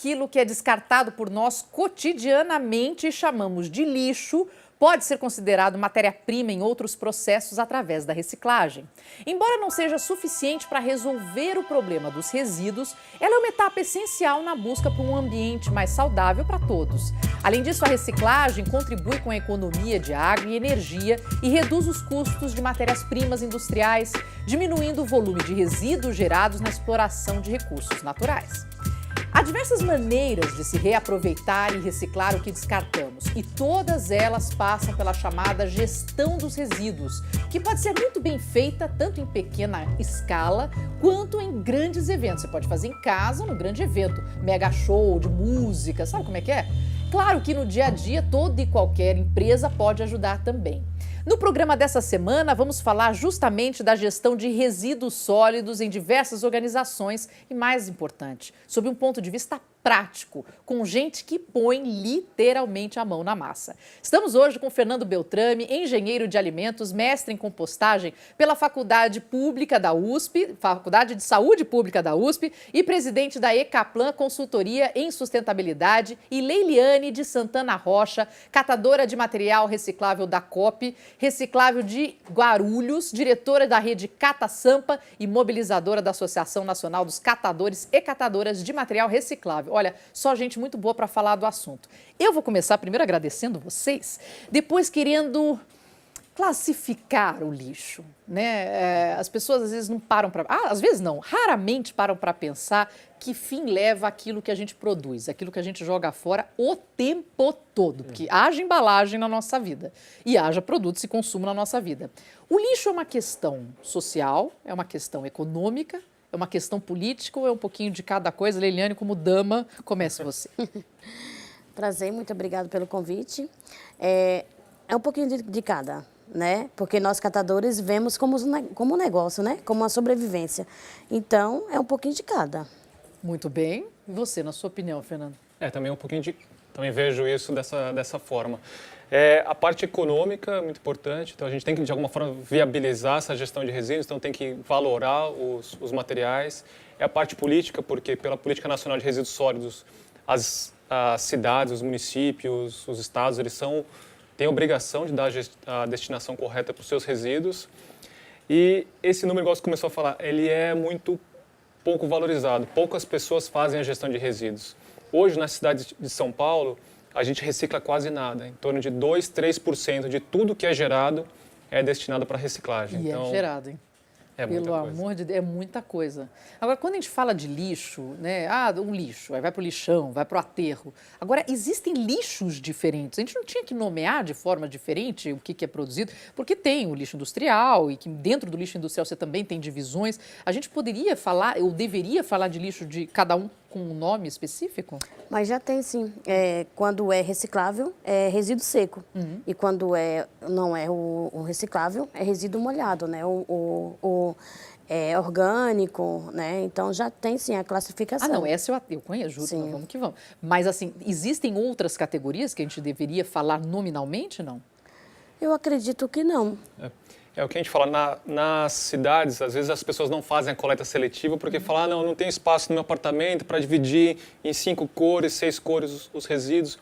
aquilo que é descartado por nós cotidianamente e chamamos de lixo pode ser considerado matéria-prima em outros processos através da reciclagem. Embora não seja suficiente para resolver o problema dos resíduos, ela é uma etapa essencial na busca por um ambiente mais saudável para todos. Além disso, a reciclagem contribui com a economia de água e energia e reduz os custos de matérias-primas industriais, diminuindo o volume de resíduos gerados na exploração de recursos naturais. Há diversas maneiras de se reaproveitar e reciclar o que descartamos, e todas elas passam pela chamada gestão dos resíduos, que pode ser muito bem feita tanto em pequena escala quanto em grandes eventos. Você pode fazer em casa ou num grande evento, mega show de música, sabe como é que é? Claro que no dia a dia toda e qualquer empresa pode ajudar também. No programa dessa semana, vamos falar justamente da gestão de resíduos sólidos em diversas organizações e, mais importante, sob um ponto de vista prático, com gente que põe literalmente a mão na massa. Estamos hoje com Fernando Beltrame, engenheiro de alimentos, mestre em compostagem pela Faculdade Pública da USP, Faculdade de Saúde Pública da USP e presidente da Ecaplan Consultoria em Sustentabilidade, e Leiliane de Santana Rocha, catadora de material reciclável da COP, reciclável de Guarulhos, diretora da rede Cata Sampa e mobilizadora da Associação Nacional dos Catadores e Catadoras de Material Reciclável. Olha, só gente muito boa para falar do assunto. Eu vou começar primeiro agradecendo vocês, depois querendo classificar o lixo, né? As pessoas às vezes não param para... às vezes não, raramente param para pensar que fim leva aquilo que a gente produz, aquilo que a gente joga fora o tempo todo, porque haja embalagem na nossa vida e haja produtos e consumo na nossa vida. O lixo é uma questão social, é uma questão econômica, é uma questão política ou é um pouquinho de cada coisa? Leiliane, como dama, comece você. Prazer, muito obrigado pelo convite. É um pouquinho de cada, né? Porque nós catadores vemos como um negócio, né? Como uma sobrevivência. Então, é um pouquinho de cada. Muito bem. E você, na sua opinião, Fernando? Também um pouquinho de... Também vejo isso dessa forma. A parte econômica é muito importante, então a gente tem que, de alguma forma, viabilizar essa gestão de resíduos, então tem que valorar os materiais. A parte política, porque pela Política Nacional de Resíduos Sólidos, as cidades, os municípios, os estados, eles têm a obrigação de dar a destinação correta para os seus resíduos. E esse número, igual você começou a falar, ele é muito pouco valorizado. Poucas pessoas fazem a gestão de resíduos. Hoje, na cidade de São Paulo, a gente recicla quase nada. Em torno de 2, 3% de tudo que é gerado é destinado para reciclagem. E então, é gerado, hein? Pelo amor de Deus, é muita coisa. Agora, quando a gente fala de lixo, né? Um lixo, aí vai para o lixão, vai para o aterro. Agora, existem lixos diferentes. A gente não tinha que nomear de forma diferente o que é produzido, porque tem o lixo industrial e que dentro do lixo industrial você também tem divisões. A gente poderia falar, ou deveria falar de lixo de cada um com um nome específico? Mas já tem, sim. Quando é reciclável, é resíduo seco. E quando não é o reciclável, é resíduo molhado, né? É orgânico, né? Então, já tem, sim, a classificação. Não, essa eu conheço, sim. Vamos que vamos. Mas, assim, existem outras categorias que a gente deveria falar nominalmente, não? Eu acredito que não. É o que a gente fala, nas cidades, às vezes as pessoas não fazem a coleta seletiva porque falam, não tem espaço no meu apartamento para dividir em 5 cores, 6 cores os resíduos.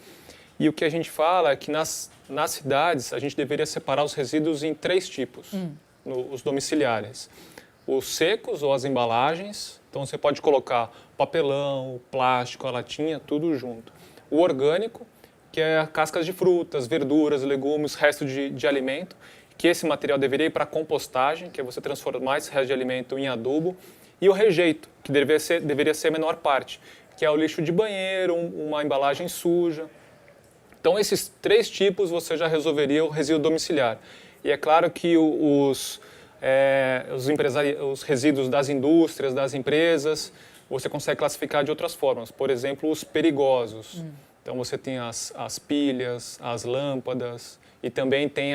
E o que a gente fala é que nas cidades a gente deveria separar os resíduos em 3 tipos, os domiciliares. Os secos ou as embalagens, então você pode colocar papelão, plástico, a latinha, tudo junto. O orgânico, que é cascas de frutas, verduras, legumes, resto de alimento, que esse material deveria ir para compostagem, que é você transformar esse resto de alimento em adubo, e o rejeito, que deveria ser a menor parte, que é o lixo de banheiro, uma embalagem suja. Então, esses 3 tipos você já resolveria o resíduo domiciliar. E é claro que os resíduos das indústrias, das empresas, você consegue classificar de outras formas. Por exemplo, os perigosos. Então, você tem as pilhas, as lâmpadas e também tem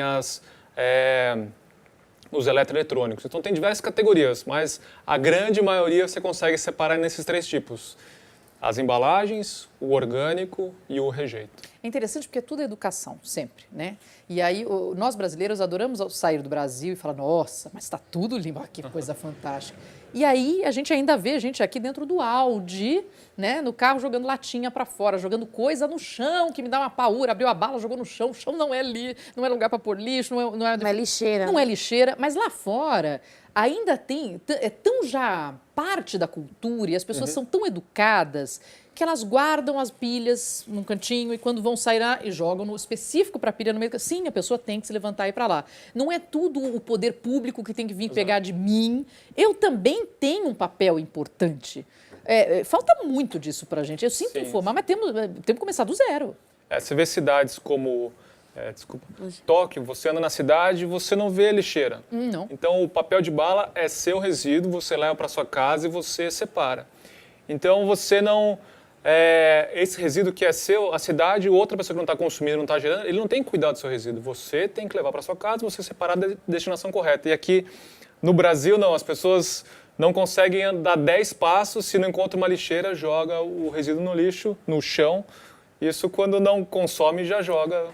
os eletroeletrônicos. Então, tem diversas categorias, mas a grande maioria você consegue separar nesses 3 tipos. As embalagens, o orgânico e o rejeito. É interessante porque tudo é educação, sempre, né? E aí, nós brasileiros adoramos sair do Brasil e falar, nossa, mas está tudo limpo, ah, que coisa fantástica. E aí, a gente ainda vê gente aqui dentro do Audi, né, no carro jogando latinha para fora, jogando coisa no chão, que me dá uma paura, abriu a bala, jogou no chão, o chão não é lugar para pôr lixo, não é lixeira. Não é lixeira, mas lá fora ainda tem, é tão já parte da cultura e as pessoas são tão educadas que elas guardam as pilhas num cantinho e quando vão sair lá e jogam no específico para a pilha no meio. Sim, a pessoa tem que se levantar e ir para lá. Não é tudo o poder público que tem que vir pegar de mim. Eu também tenho um papel importante. Falta muito disso para a gente. Eu sinto informar, mas temos que começar do zero. Você vê cidades como... Tóquio, você anda na cidade e você não vê lixeira. Não. Então, o papel de bala é seu resíduo, você leva para sua casa e você separa. Então, você não... esse resíduo que é seu, a cidade, outra pessoa que não está consumindo, não está gerando, ele não tem que cuidar do seu resíduo. Você tem que levar para sua casa, você separar da destinação correta. E aqui, no Brasil, não. As pessoas não conseguem andar 10 passos, se não encontra uma lixeira, joga o resíduo no lixo, no chão. Isso, quando não consome, já joga...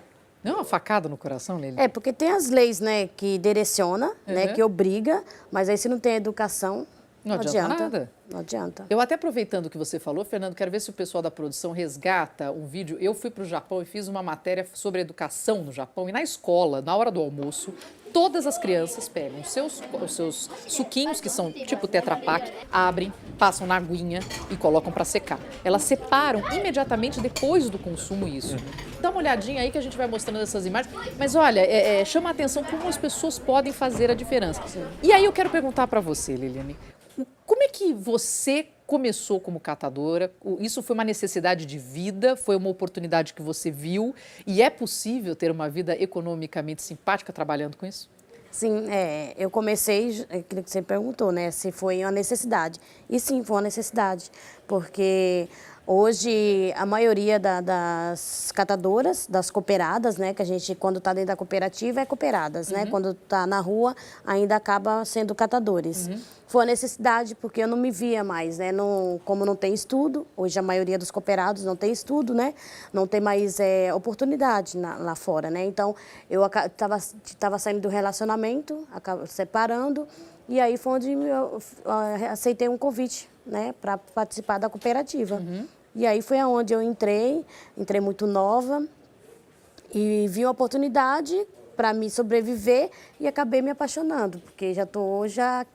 Não é uma facada no coração, Lili? Porque tem as leis, né, que direciona, né, que obriga, mas aí se não tem educação, não adianta nada. Não adianta. Eu até aproveitando o que você falou, Fernando, quero ver se o pessoal da produção resgata um vídeo. Eu fui para o Japão e fiz uma matéria sobre educação no Japão e na escola, na hora do almoço, todas as crianças pegam os seus suquinhos, que são tipo Tetra Pak, abrem, passam na aguinha e colocam para secar. Elas separam imediatamente depois do consumo isso. Dá uma olhadinha aí que a gente vai mostrando essas imagens. Mas olha, chama a atenção como as pessoas podem fazer a diferença. E aí eu quero perguntar para você, Liliane, como é que você começou como catadora? Isso foi uma necessidade de vida? Foi uma oportunidade que você viu? E é possível ter uma vida economicamente simpática trabalhando com isso? Sim, eu comecei, aquilo que você perguntou, né? Se foi uma necessidade. E sim, foi uma necessidade, porque hoje a maioria das catadoras, das cooperadas, né? Que a gente, quando está dentro da cooperativa, é cooperadas, né? Quando está na rua, ainda acaba sendo catadores. Foi uma necessidade, porque eu não me via mais, né? Como não tem estudo, hoje a maioria dos cooperados não tem estudo, né? Não tem mais oportunidade lá fora, né? Então, eu estava saindo do relacionamento, separando, e aí foi onde eu aceitei um convite, né? Para participar da cooperativa. E aí foi aonde eu entrei muito nova, e vi uma oportunidade para me sobreviver e acabei me apaixonando, porque já estou hoje há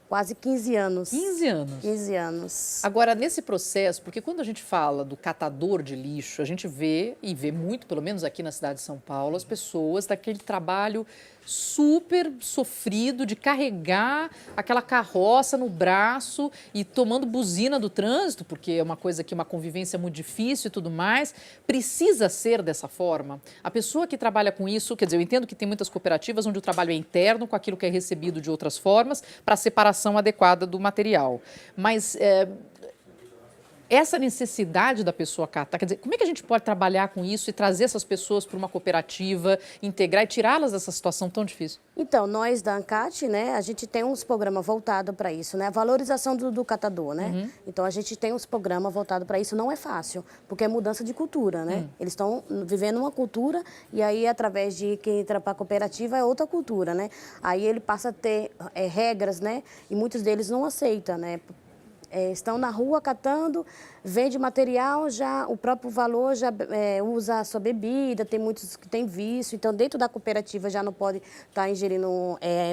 quase 15 anos. 15 anos? 15 anos. Agora, nesse processo, porque quando a gente fala do catador de lixo, a gente vê, e vê muito, pelo menos aqui na cidade de São Paulo, as pessoas daquele trabalho super sofrido de carregar aquela carroça no braço e tomando buzina do trânsito, porque é uma coisa que uma convivência muito difícil e tudo mais. Precisa ser dessa forma? A pessoa que trabalha com isso, quer dizer, eu entendo que tem muitas cooperativas onde o trabalho é interno, com aquilo que é recebido de outras formas, para a separação adequada do material. Mas essa necessidade da pessoa catar, quer dizer, como é que a gente pode trabalhar com isso e trazer essas pessoas para uma cooperativa, integrar e tirá-las dessa situação tão difícil? Então, nós da ANCAT, né, a gente tem uns programas voltados para isso, né, a valorização do catador, né? Então, a gente tem uns programas voltados para isso, não é fácil, porque é mudança de cultura, né? Eles estão vivendo uma cultura e aí, através de quem entra para a cooperativa, é outra cultura, né? Aí ele passa a ter regras, né, e muitos deles não aceitam, né? Estão na rua catando, vende material, já o próprio valor já usa a sua bebida, tem muitos que têm vício, então dentro da cooperativa já não pode estar ingerindo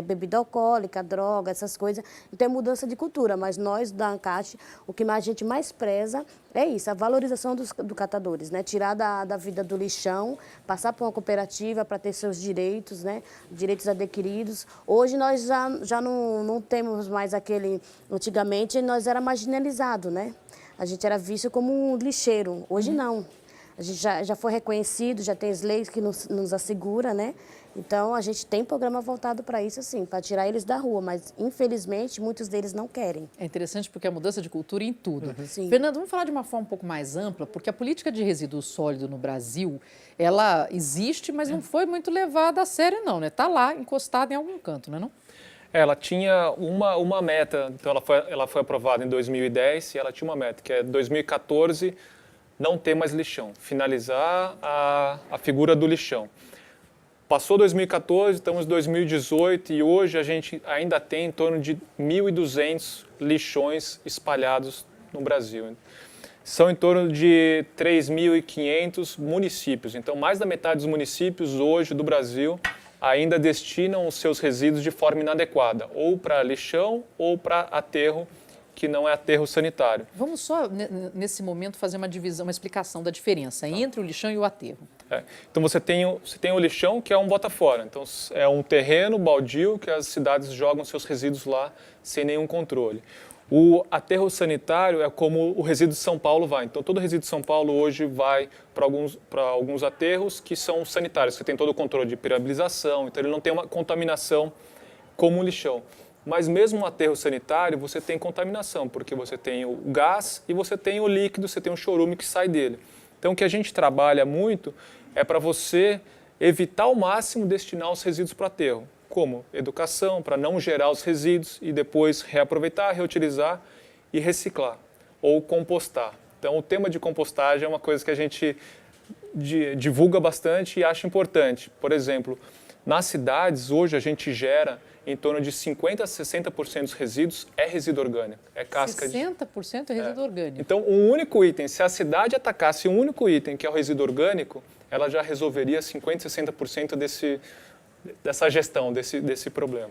bebida alcoólica, droga, essas coisas. Então é mudança de cultura, mas nós da ANCAT, o que a gente mais preza é isso, a valorização dos catadores, né? Tirar da vida do lixão, passar para uma cooperativa para ter seus direitos, né? Direitos adquiridos. Hoje nós já não temos mais aquele... Antigamente nós era marginalizado, né? A gente era visto como um lixeiro. Hoje não. A gente já foi reconhecido, já tem as leis que nos assegura, né? Então, a gente tem programa voltado para isso, assim, para tirar eles da rua, mas, infelizmente, muitos deles não querem. É interessante porque é mudança de cultura em tudo. Sim. Fernando, vamos falar de uma forma um pouco mais ampla, porque a política de resíduo sólido no Brasil, ela existe, mas não foi muito levada a sério, não, né? Está lá, encostada em algum canto, não é não? Ela tinha uma meta, então ela foi aprovada em 2010 e ela tinha uma meta, que é 2014 não ter mais lixão, finalizar a figura do lixão. Passou 2014, estamos em 2018 e hoje a gente ainda tem em torno de 1.200 lixões espalhados no Brasil. São em torno de 3.500 municípios. Então, mais da metade dos municípios hoje do Brasil ainda destinam os seus resíduos de forma inadequada, ou para lixão ou para aterro, que não é aterro sanitário. Vamos só, nesse momento, fazer uma divisão, uma explicação da diferença entre o lixão e o aterro. Então, você tem o lixão, que é um bota fora. Então, é um terreno baldio que as cidades jogam seus resíduos lá sem nenhum controle. O aterro sanitário é como o resíduo de São Paulo vai. Então, todo resíduo de São Paulo hoje vai para alguns aterros que são sanitários. Você tem todo o controle de permeabilização, então ele não tem uma contaminação como o lixão. Mas mesmo no aterro sanitário, você tem contaminação, porque você tem o gás e você tem o líquido, você tem o chorume que sai dele. Então, o que a gente trabalha muito é para você evitar ao máximo destinar os resíduos para o aterro. Como? Educação, para não gerar os resíduos e depois reaproveitar, reutilizar e reciclar, ou compostar. Então, o tema de compostagem é uma coisa que a gente divulga bastante e acha importante. Por exemplo, nas cidades, hoje a gente gera em torno de 50% a 60% dos resíduos é resíduo orgânico, é casca 60% é resíduo orgânico. Então, um único item, se a cidade atacasse um único item, que é o resíduo orgânico, ela já resolveria 50% a 60% dessa gestão, desse problema.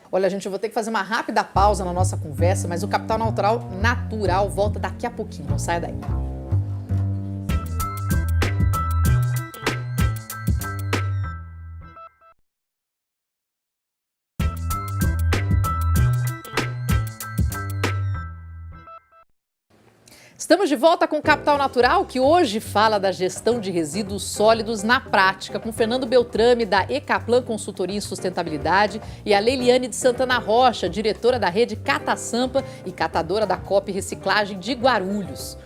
Olha, gente, eu vou ter que fazer uma rápida pausa na nossa conversa, mas o Capital Natural volta daqui a pouquinho, não saia daí. Estamos de volta com o Capital Natural, que hoje fala da gestão de resíduos sólidos na prática, com Fernando Beltrame, da Ecaplan Consultoria em Sustentabilidade, e a Leiliane de Santana Rocha, diretora da rede Catasampa e catadora da Coop Reciclagem de Guarulhos.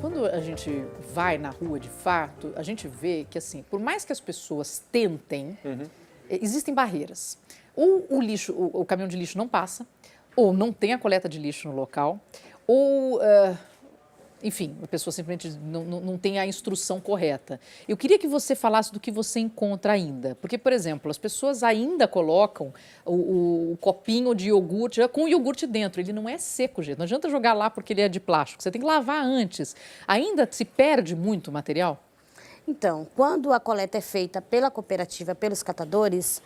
Quando a gente vai na rua, de fato, a gente vê que, assim, por mais que as pessoas tentem, existem barreiras. Ou o caminhão de lixo não passa, ou não tem a coleta de lixo no local, ou... enfim, a pessoa simplesmente não tem a instrução correta. Eu queria que você falasse do que você encontra ainda. Porque, por exemplo, as pessoas ainda colocam o copinho de iogurte com o iogurte dentro. Ele não é seco, gente. Não adianta jogar lá porque ele é de plástico. Você tem que lavar antes. Ainda se perde muito material? Então, quando a coleta é feita pela cooperativa, pelos catadores,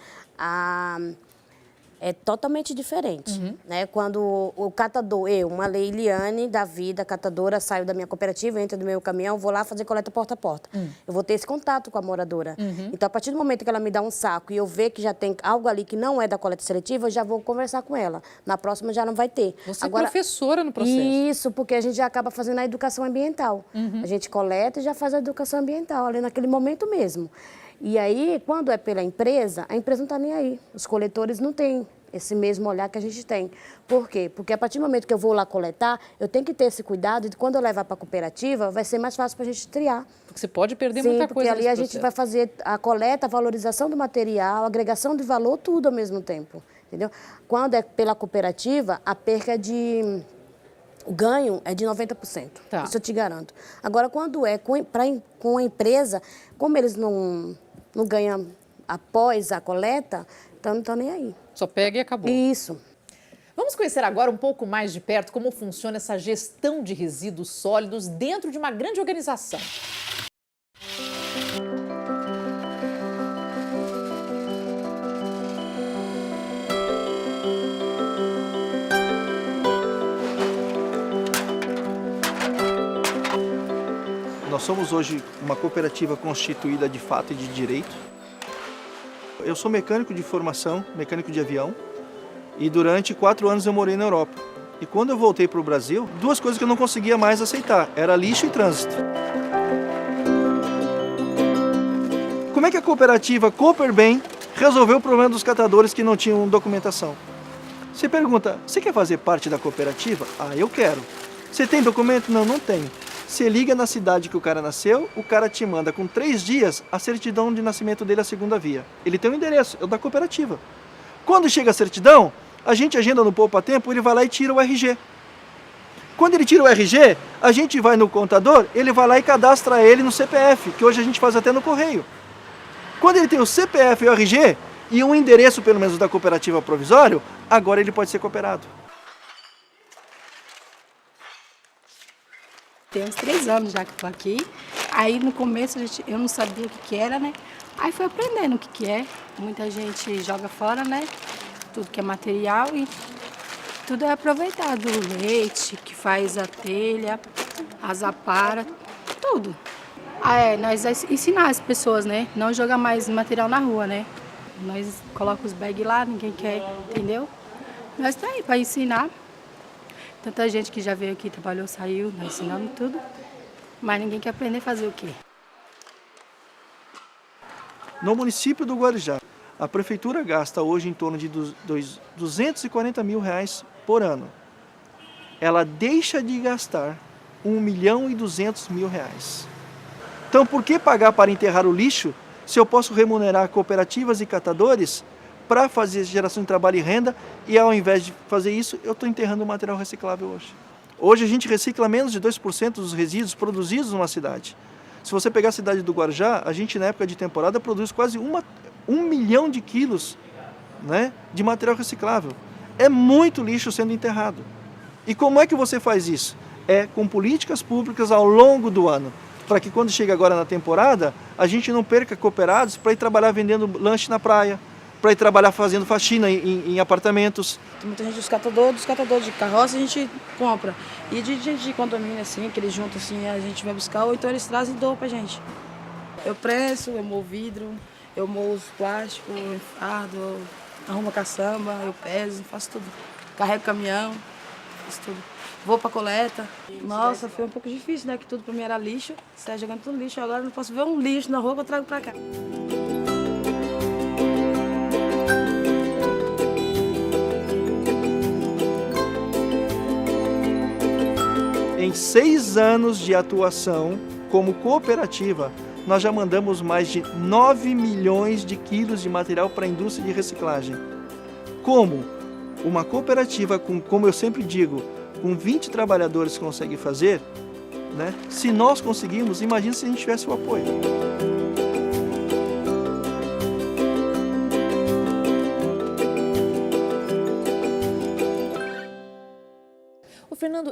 é totalmente diferente, né? Quando o catador, uma Leiliane da vida, catadora, saio da minha cooperativa, entro no meu caminhão, vou lá fazer coleta porta a porta. Eu vou ter esse contato com a moradora. Então, a partir do momento que ela me dá um saco e eu ver que já tem algo ali que não é da coleta seletiva, eu já vou conversar com ela. Na próxima já não vai ter. Você é professora no processo. Isso, porque a gente já acaba fazendo a educação ambiental. A gente coleta e já faz a educação ambiental ali naquele momento mesmo. E aí, quando é pela empresa, a empresa não está nem aí. Os coletores não têm esse mesmo olhar que a gente tem. Por quê? Porque a partir do momento que eu vou lá coletar, eu tenho que ter esse cuidado de quando eu levar para a cooperativa, vai ser mais fácil para a gente triar. Porque você pode perder Sim, muita porque coisa ali a gente vai fazer a coleta, a valorização do material, a agregação de valor, tudo ao mesmo tempo. Entendeu? Quando é pela cooperativa, a perca o ganho é de 90%. Tá. Isso eu te garanto. Agora, quando é com a empresa, como eles não ganham após a coleta, então não estão nem aí. Só pega e acabou. Isso. Vamos conhecer agora um pouco mais de perto como funciona essa gestão de resíduos sólidos dentro de uma grande organização. Nós somos hoje uma cooperativa constituída de fato e de direito. Eu sou mecânico de formação, mecânico de avião, e durante 4 anos eu morei na Europa. E quando eu voltei para o Brasil, 2 coisas que eu não conseguia mais aceitar, era lixo e trânsito. Como é que a cooperativa Cooperbem resolveu o problema dos catadores que não tinham documentação? Você pergunta, você quer fazer parte da cooperativa? Ah, eu quero. Você tem documento? Não, não tenho. Você liga na cidade que o cara nasceu, o cara te manda com 3 dias a certidão de nascimento dele, a segunda via. Ele tem um endereço, é o da cooperativa. Quando chega a certidão, a gente agenda no Poupa Tempo, ele vai lá e tira o RG. Quando ele tira o RG, a gente vai no contador, ele vai lá e cadastra ele no CPF, que hoje a gente faz até no correio. Quando ele tem o CPF e o RG e um endereço, pelo menos, da cooperativa provisório, agora ele pode ser cooperado. Tem uns 3 anos já que estou aqui. Aí no começo eu não sabia o que era, né? Aí fui aprendendo o que é. Muita gente joga fora, né? Tudo que é material e tudo é aproveitado. O leite, que faz a telha, as aparas, tudo. Nós ensinar as pessoas, né? Não jogar mais material na rua, né? Nós colocamos os bags lá, ninguém quer, entendeu? Nós estamos aí para ensinar. Tanta gente que já veio aqui, trabalhou, saiu, nós ensinamos tudo. Mas ninguém quer aprender a fazer o quê? No município do Guarujá, a prefeitura gasta hoje em torno de R$240 mil por ano. Ela deixa de gastar R$1.200.000. Então, por que pagar para enterrar o lixo se eu posso remunerar cooperativas e catadores para fazer geração de trabalho e renda e, ao invés de fazer isso, eu estou enterrando o material reciclável hoje? Hoje a gente recicla menos de 2% dos resíduos produzidos numa cidade. Se você pegar a cidade do Guarujá, a gente na época de temporada produz quase 1 milhão de quilos, né, de material reciclável. É muito lixo sendo enterrado. E como é que você faz isso? É com políticas públicas ao longo do ano, para que quando chega agora na temporada, a gente não perca cooperados para ir trabalhar vendendo lanche na praia, para ir trabalhar fazendo faxina em apartamentos. Tem muita gente dos catadores de carroça a gente compra. E de gente de condomínio, assim, que eles juntam assim, a gente vai buscar, ou então eles trazem e doam pra gente. Eu presso, eu moo vidro, eu moo os plásticos, eu enfardo, eu arrumo a caçamba, eu peso, faço tudo. Carrego caminhão, faço tudo. Vou pra coleta. Nossa, foi um pouco difícil, né? Que tudo pra mim era lixo. Saia jogando tudo lixo, agora eu não posso ver um lixo na rua que eu trago pra cá. Em 6 anos de atuação como cooperativa, nós já mandamos mais de 9 milhões de quilos de material para a indústria de reciclagem. Como uma cooperativa, como eu sempre digo, com 20 trabalhadores consegue fazer, né? Se nós conseguimos, imagina se a gente tivesse o apoio. Fernando,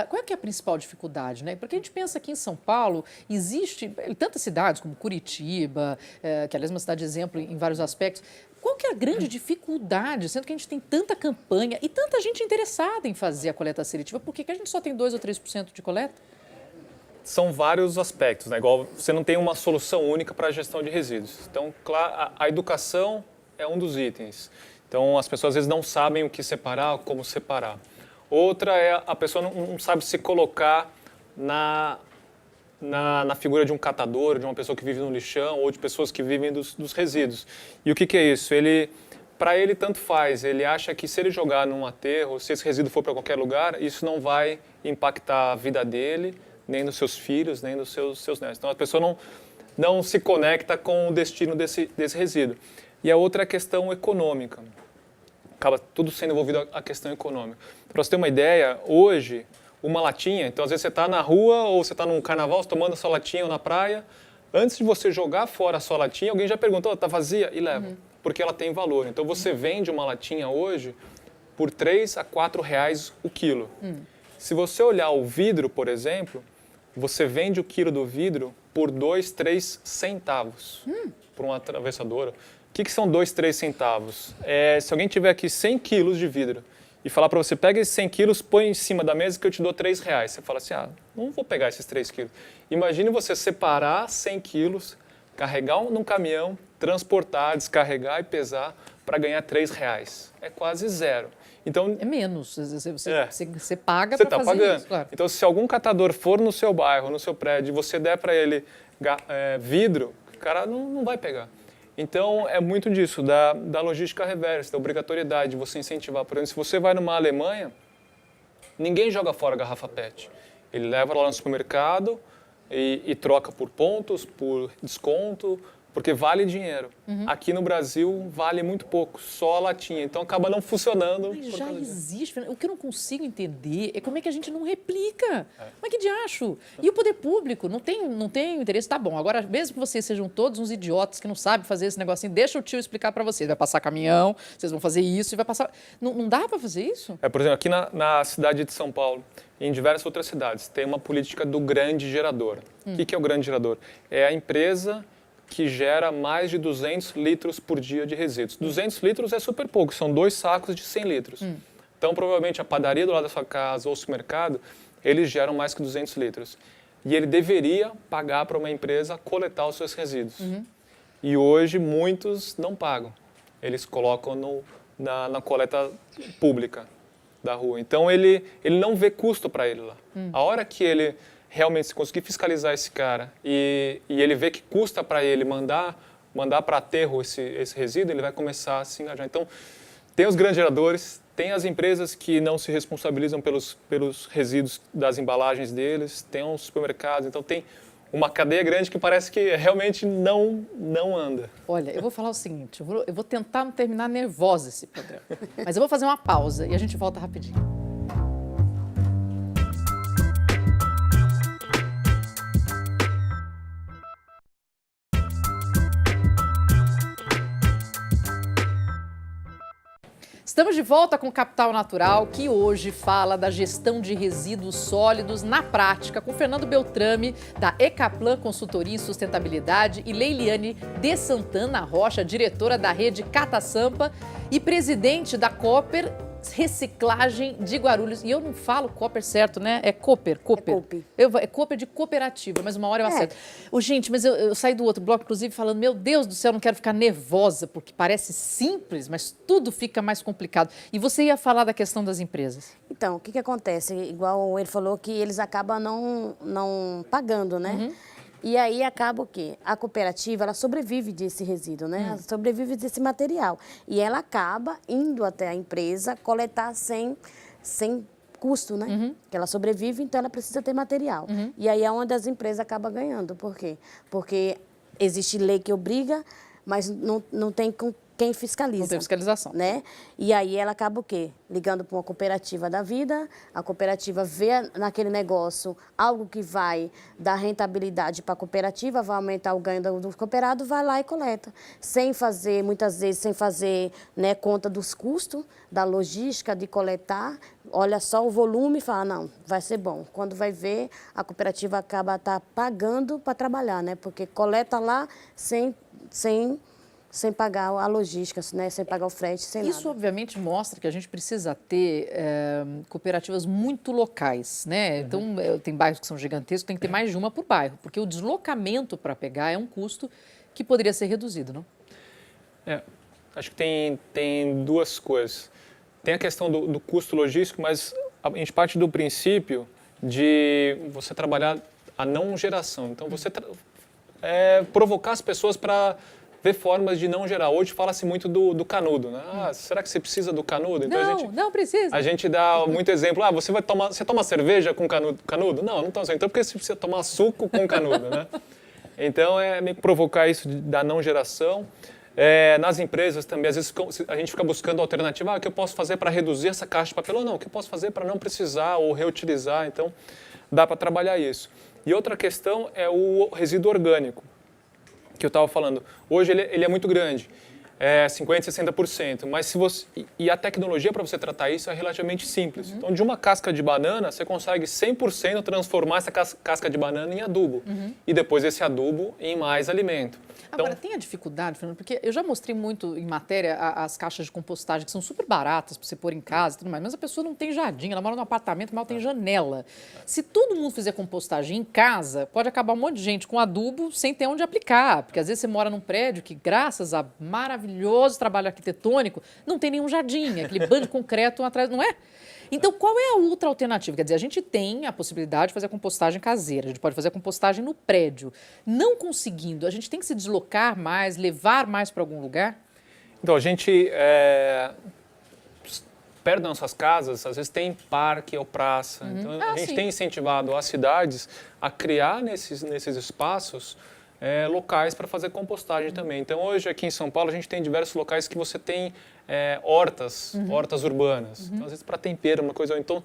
qual é que é a principal dificuldade, né? Porque a gente pensa aqui em São Paulo, existe tantas cidades como Curitiba, que aliás é uma cidade de exemplo em vários aspectos. Qual que é a grande dificuldade, sendo que a gente tem tanta campanha e tanta gente interessada em fazer a coleta seletiva, por que a gente só tem 2 ou 3% de coleta? São vários aspectos, né? Igual você não tem uma solução única para a gestão de resíduos. Então, claro, a educação é um dos itens. Então, as pessoas às vezes não sabem o que separar, como separar. Outra é a pessoa não sabe se colocar na figura de um catador, de uma pessoa que vive no lixão ou de pessoas que vivem dos resíduos. E o que é isso? Para ele, tanto faz. Ele acha que se ele jogar num aterro, se esse resíduo for para qualquer lugar, isso não vai impactar a vida dele, nem dos seus filhos, nem dos seus netos. Então, a pessoa não se conecta com o destino desse resíduo. E a outra é a questão econômica. Acaba tudo sendo envolvido a questão econômica. Para você ter uma ideia, hoje, uma latinha, então às vezes você está na rua ou você está num carnaval, tomando a sua latinha ou na praia, antes de você jogar fora a sua latinha, alguém já perguntou, está vazia? E leva, porque ela tem valor. Então você vende uma latinha hoje por R$3 a R$4 o quilo. Se você olhar o vidro, por exemplo, você vende o quilo do vidro por 2, 3 centavos por uma atravessadora. O que são 2, 3 centavos? Se alguém tiver aqui 100 quilos de vidro e falar para você, pega esses 100 quilos, põe em cima da mesa que eu te dou R$3. Você fala assim, não vou pegar esses 3 quilos. Imagine você separar 100 quilos, carregar num caminhão, transportar, descarregar e pesar para ganhar R$3. É quase zero. Então, é menos, você paga para fazer pagando. Isso, claro. Então, se algum catador for no seu bairro, no seu prédio, e você der para ele vidro, o cara não vai pegar. Então, é muito disso, da logística reversa, da obrigatoriedade de você incentivar. Por exemplo, se você vai numa Alemanha, ninguém joga fora a garrafa PET. Ele leva lá no supermercado e troca por pontos, por desconto, porque vale dinheiro. Aqui no Brasil vale muito pouco, só a latinha. Então acaba não funcionando. Mas por já causa disso. existe. O que eu não consigo entender é como é que a gente não replica. Mas que diacho? E o poder público não tem interesse. Tá bom, agora mesmo que vocês sejam todos uns idiotas que não sabem fazer esse negocinho, deixa o tio explicar para vocês. Vai passar caminhão, vocês vão fazer isso e vai passar... Não dá para fazer isso? Por exemplo, aqui na cidade de São Paulo, e em diversas outras cidades, tem uma política do grande gerador. O que é o grande gerador? É a empresa que gera mais de 200 litros por dia de resíduos. 200 litros é super pouco, são 2 sacos de 100 litros. Então, provavelmente, a padaria do lado da sua casa ou o supermercado, eles geram mais que 200 litros. E ele deveria pagar para uma empresa coletar os seus resíduos. E hoje, muitos não pagam. Eles colocam na coleta pública da rua. Então, ele não vê custo para ele lá. A hora que ele realmente, se conseguir fiscalizar esse cara e ele vê que custa para ele mandar para aterro esse resíduo, ele vai começar a se engajar. Então, tem os grandes geradores, tem as empresas que não se responsabilizam pelos resíduos das embalagens deles, tem os supermercados, então tem uma cadeia grande que parece que realmente não anda. Olha, eu vou falar o seguinte, eu vou tentar não terminar nervosa esse programa, mas eu vou fazer uma pausa e a gente volta rapidinho. Estamos de volta com o Capital Natural, que hoje fala da gestão de resíduos sólidos na prática, com Fernando Beltrame, da Ecaplan Consultoria em Sustentabilidade, e Leiliane de Santana Rocha, diretora da rede Catasampa e presidente da Cooper Reciclagem de Guarulhos. E eu não falo Cooper certo, né? É Cooper. É Cooper. É Cooper de cooperativa, mas uma hora eu acerto. Gente, mas eu saí do outro bloco, inclusive, falando, meu Deus do céu, não quero ficar nervosa, porque parece simples, mas tudo fica mais complicado. E você ia falar da questão das empresas. Então, o que acontece? Igual ele falou que eles acabam não pagando, né? E aí acaba o quê? A cooperativa, ela sobrevive desse resíduo, né? Ela sobrevive desse material. E ela acaba indo até a empresa coletar sem custo, né? Que ela sobrevive, então ela precisa ter material. E aí é onde as empresas acabam ganhando. Por quê? Porque existe lei que obriga, mas não tem com quem fiscaliza. Não tem fiscalização. Né? E aí ela acaba o quê? Ligando para uma cooperativa da vida, a cooperativa vê naquele negócio algo que vai dar rentabilidade para a cooperativa, vai aumentar o ganho do cooperado, vai lá e coleta. Muitas vezes, sem fazer, né, conta dos custos, da logística de coletar, olha só o volume e fala, não, vai ser bom. Quando vai ver, a cooperativa acaba pagando para trabalhar, né? Porque coleta lá sem pagar a logística, né? Sem pagar o frete, sem nada. Isso, obviamente, mostra que a gente precisa ter cooperativas muito locais, né? Então, tem bairros que são gigantescos, tem que ter mais de uma por bairro, porque o deslocamento para pegar é um custo que poderia ser reduzido, não? Acho que tem duas coisas. Tem a questão do custo logístico, mas a gente parte do princípio de você trabalhar a não geração. Então, você provocar as pessoas para ver formas de não gerar. Hoje fala-se muito do canudo, né? Será que você precisa do canudo? Então, não precisa. A gente dá muito exemplo. Você toma cerveja com canudo? Não toma. Então, por que você precisa tomar suco com canudo, né? Então, é meio que provocar isso da não geração. Nas empresas também, às vezes a gente fica buscando alternativa. O que eu posso fazer para reduzir essa caixa de papel? Ou não, o que eu posso fazer para não precisar ou reutilizar? Então, dá para trabalhar isso. E outra questão é o resíduo orgânico, que eu estava falando. Hoje ele é muito grande, 50%, 60%, mas a tecnologia para você tratar isso é relativamente simples. Então, de uma casca de banana, você consegue 100% transformar essa casca de banana em adubo. E depois esse adubo em mais alimento. Agora, tem a dificuldade, Fernando, porque eu já mostrei muito em matéria as caixas de compostagem, que são super baratas para você pôr em casa e tudo mais, mas a pessoa não tem jardim, ela mora num apartamento, mal tem janela. Se todo mundo fizer compostagem em casa, pode acabar um monte de gente com adubo sem ter onde aplicar, porque às vezes você mora num prédio que, graças a maravilhoso trabalho arquitetônico, não tem nenhum jardim, aquele bando de concreto atrás, não é? Então, qual é a outra alternativa? Quer dizer, a gente tem a possibilidade de fazer a compostagem caseira, a gente pode fazer a compostagem no prédio. Não conseguindo, a gente tem que se deslocar mais, levar mais para algum lugar? Então, a gente, perto das nossas casas, às vezes tem parque ou praça. Então, a gente tem incentivado as cidades a criar nesses espaços locais para fazer compostagem também. Então, hoje aqui em São Paulo, a gente tem diversos locais que você tem hortas urbanas. Então, às vezes, para tempero, uma coisa... Então,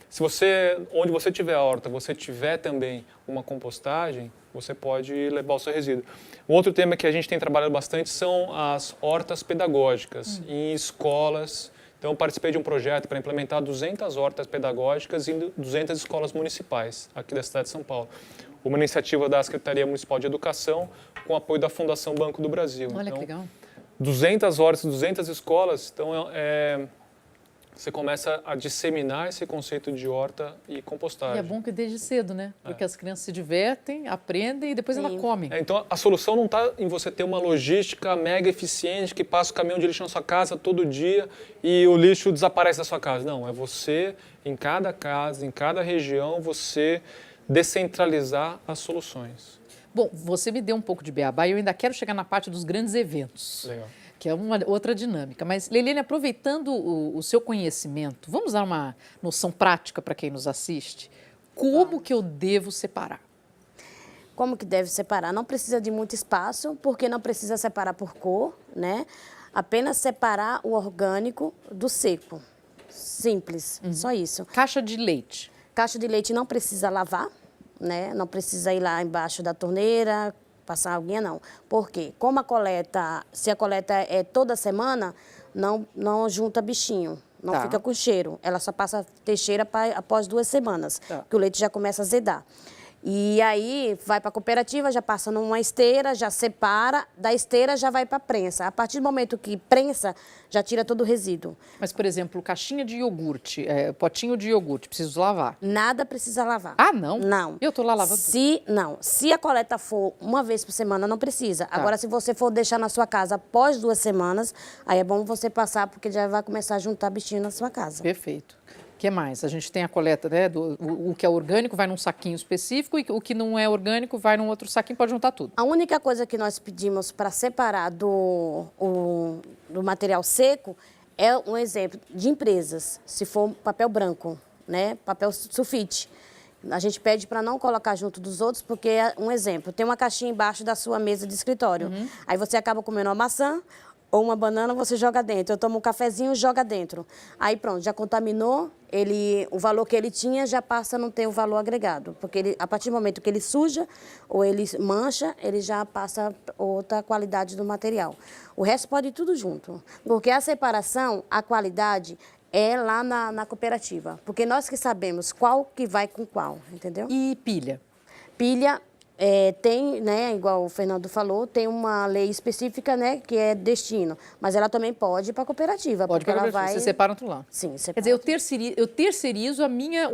se você, onde você tiver a horta, você tiver também uma compostagem, você pode levar o seu resíduo. Um outro tema que a gente tem trabalhado bastante são as hortas pedagógicas em escolas. Então, eu participei de um projeto para implementar 200 hortas pedagógicas em 200 escolas municipais aqui da cidade de São Paulo. Uma iniciativa da Secretaria Municipal de Educação com apoio da Fundação Banco do Brasil. Olha então, que legal. 200 hortas, 200 escolas, então você começa a disseminar esse conceito de horta e compostagem. E é bom que desde cedo, né? Porque as crianças se divertem, aprendem e depois elas comem. Então, a solução não está em você ter uma logística mega eficiente que passa o caminhão de lixo na sua casa todo dia e o lixo desaparece da sua casa. Não, é você, em cada casa, em cada região, você descentralizar as soluções. Bom, você me deu um pouco de beabá e eu ainda quero chegar na parte dos grandes eventos. Legal. Que é uma outra dinâmica. Mas, Leilene, aproveitando o seu conhecimento, vamos dar uma noção prática para quem nos assiste? Como que eu devo separar? Como que deve separar? Não precisa de muito espaço, porque não precisa separar por cor, né? Apenas separar o orgânico do seco. Simples, só isso. Caixa de leite. Caixa de leite não precisa lavar, né? Não precisa ir lá embaixo da torneira, passar aguinha, não. Por quê? Como a coleta, se a coleta é toda semana, não junta bichinho, não fica com cheiro. Ela só passa a ter cheiro após 2 semanas, que o leite já começa a azedar. E aí vai para a cooperativa, já passa numa esteira, já separa, da esteira já vai para a prensa. A partir do momento que prensa, já tira todo o resíduo. Mas, por exemplo, caixinha de iogurte, potinho de iogurte, preciso lavar. Nada precisa lavar. Ah, não? Não. Eu estou lá lavando. Se a coleta for uma vez por semana, não precisa. Agora, se você for deixar na sua casa após 2 semanas, aí é bom você passar, porque já vai começar a juntar bichinho na sua casa. Perfeito. O que mais? A gente tem a coleta, né? O que é orgânico vai num saquinho específico e o que não é orgânico vai num outro saquinho, pode juntar tudo. A única coisa que nós pedimos para separar do material seco é um exemplo de empresas, se for papel branco, né? Papel sulfite. A gente pede para não colocar junto dos outros, porque, um exemplo, tem uma caixinha embaixo da sua mesa de escritório. Aí você acaba comendo uma maçã ou uma banana, você joga dentro. Eu tomo um cafezinho, joga dentro. Aí pronto, já contaminou, o valor que ele tinha já passa a não ter o valor agregado. Porque a partir do momento que ele suja ou ele mancha, ele já passa outra qualidade do material. O resto pode ir tudo junto. Porque a separação, a qualidade, é lá na cooperativa. Porque nós que sabemos qual que vai com qual, entendeu? E pilha? Pilha... tem, né, igual o Fernando falou, tem uma lei específica, né, que é destino. Mas ela também pode ir para a cooperativa. Pode para a cooperativa, vai... vocês separam tudo lá. Sim, separa. Quer dizer, eu terceirizo a minha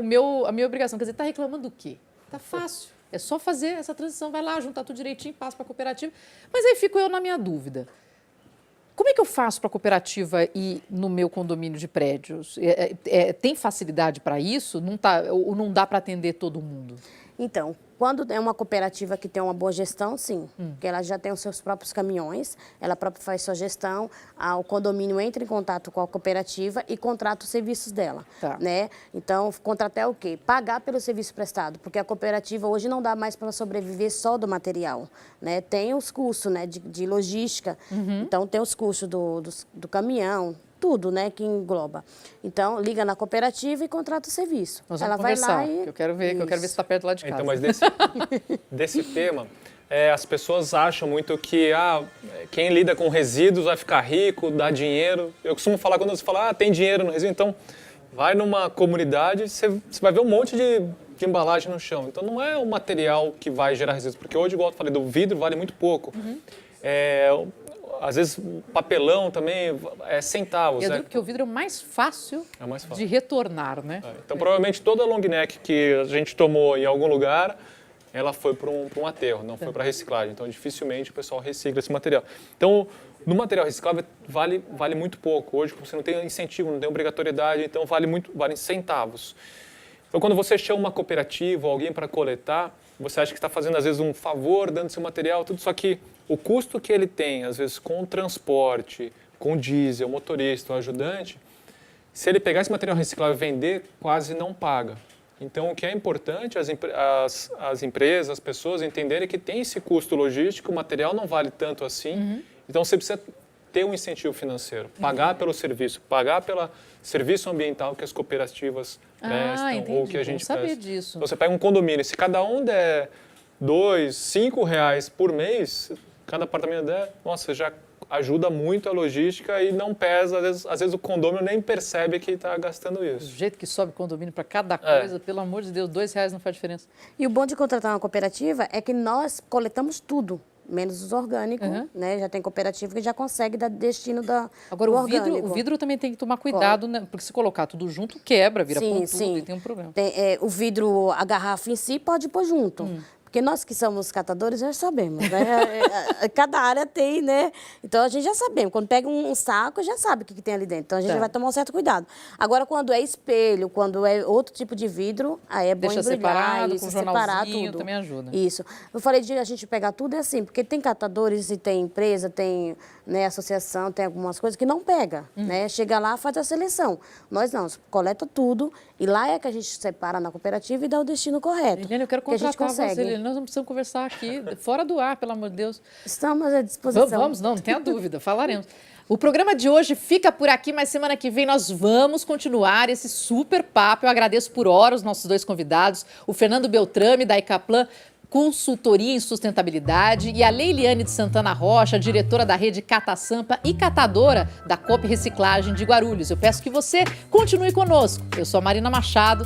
obrigação. Quer dizer, está reclamando do quê? Está fácil. É só fazer essa transição, vai lá, juntar tudo direitinho, passa para a cooperativa. Mas aí fico eu na minha dúvida. Como é que eu faço para a cooperativa ir no meu condomínio de prédios? Tem facilidade para isso? Ou não dá para atender todo mundo? Então, quando é uma cooperativa que tem uma boa gestão, sim. Porque ela já tem os seus próprios caminhões, ela própria faz sua gestão, o condomínio entra em contato com a cooperativa e contrata os serviços dela. Né? Então, contratar é o quê? Pagar pelo serviço prestado, porque a cooperativa hoje não dá mais para sobreviver só do material. Né? Tem os custos, né, de logística, então tem os custos do caminhão, tudo, né, que engloba. Então, liga na cooperativa e contrata o serviço. Nós ela vamos vai lá que e... eu quero ver, se está perto lá de casa. Então, mas desse tema, as pessoas acham muito que quem lida com resíduos vai ficar rico, dá dinheiro. Eu costumo falar, quando você fala, tem dinheiro no resíduo, então vai numa comunidade, você vai ver um monte de embalagem no chão. Então, não é o material que vai gerar resíduos, porque hoje, igual eu falei, do vidro vale muito pouco. Às vezes, papelão também é centavos. Eu digo que o vidro é o mais fácil, de retornar, né? Então, provavelmente, toda a long neck que a gente tomou em algum lugar, ela foi para um aterro, não foi para reciclagem. Então, dificilmente o pessoal recicla esse material. Então, no material reciclável, vale muito pouco. Hoje, você não tem incentivo, não tem obrigatoriedade, então vale centavos. Então, quando você chama uma cooperativa ou alguém para coletar, você acha que está fazendo, às vezes, um favor, dando seu material, tudo, só que o custo que ele tem, às vezes, com o transporte, com o diesel, o motorista, o ajudante, se ele pegar esse material reciclável e vender, quase não paga. Então, o que é importante as empresas, as pessoas entenderem que tem esse custo logístico, o material não vale tanto assim, então você precisa ter um incentivo financeiro, pagar pelo serviço, pagar pelo serviço ambiental que as cooperativas prestam, entendi. ou que a gente Bom saber presta. disso. Então, você pega um condomínio, se cada um der R$2, R$5 por mês, cada apartamento der, nossa, já ajuda muito a logística e não pesa, às vezes o condomínio nem percebe que está gastando Do isso. jeito que sobe condomínio para cada coisa, pelo amor de Deus, R$2 não faz diferença. E o bom de contratar uma cooperativa é que nós coletamos tudo, menos os orgânicos, né? Já tem cooperativa que já consegue dar destino Agora, do o orgânico. vidro também tem que tomar cuidado, né? Porque se colocar tudo junto, quebra, vira pontudo e tem um problema. O vidro, a garrafa em si, pode pôr junto. Porque nós que somos catadores já sabemos, né? Cada área tem, né? Então a gente já sabemos. Quando pega um saco, já sabe o que tem ali dentro. Então a gente vai tomar um certo cuidado. Agora, quando é espelho, quando é outro tipo de vidro, aí é bom Deixa embrulhar, separado, isso, com separar jornalzinho, tudo. também ajuda. Isso. Eu falei de a gente pegar tudo é assim, porque tem catadores e tem empresa, tem, né, associação, tem algumas coisas que não pega, né? Chega lá, faz a seleção. Nós não, coleta tudo e lá é que a gente separa na cooperativa e dá o destino correto. Eliane, eu quero que a gente contratar você, consegue. Eliane. Nós não precisamos conversar aqui, fora do ar, pelo amor de Deus. Estamos à disposição. Vamos, não tenha dúvida, falaremos. O programa de hoje fica por aqui, mas semana que vem nós vamos continuar esse super papo. Eu agradeço por hora os nossos dois convidados, o Fernando Beltrame, da Icaplan Consultoria em Sustentabilidade, e a Leiliane de Santana Rocha, diretora da rede Cata Sampa e catadora da Coop Reciclagem de Guarulhos. Eu peço que você continue conosco. Eu sou a Marina Machado.